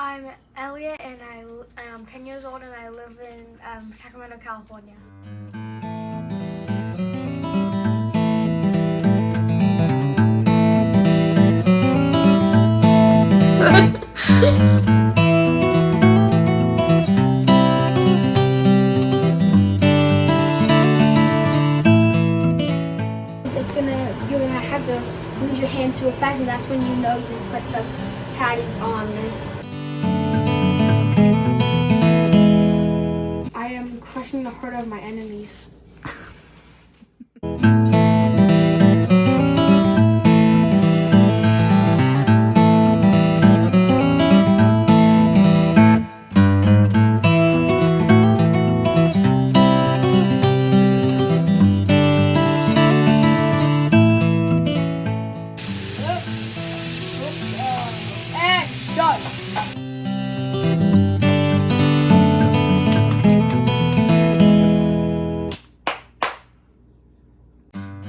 I'm Elliot and I am 10 years old and I live in Sacramento, California. You're gonna have to move your hands so fast, and that's when you know you put the patties on there. I am crushing the heart of my enemies.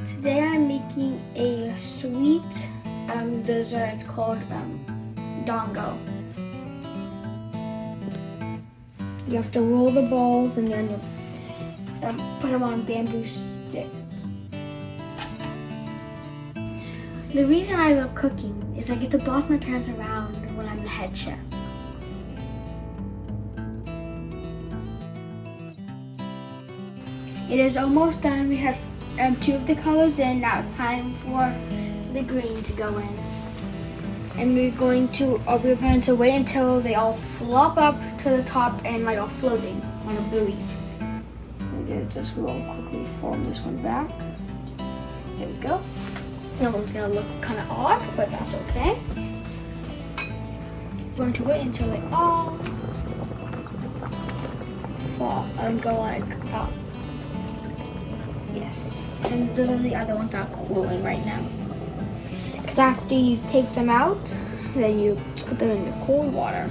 Today I'm making a sweet dessert. It's called Dango. You have to roll the balls and then you put them on bamboo sticks. The reason I love cooking is I get to boss my parents around when I'm the head chef. It is almost done. We have two of the colors in. Now it's time for the green to go in. And we're going to wait until they all flop up to the top and like all floating on a buoy. I'm gonna just real quickly form this one back. There we go. That one's gonna look kind of odd, but that's okay. We're going to wait until they all fall and go like up. Yes, and those are the other ones that are cooling right now. Because after you take them out, then you put them in the cold water.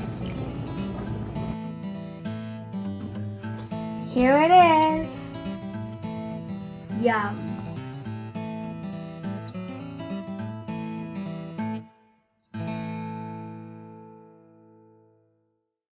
Here it is. Yum.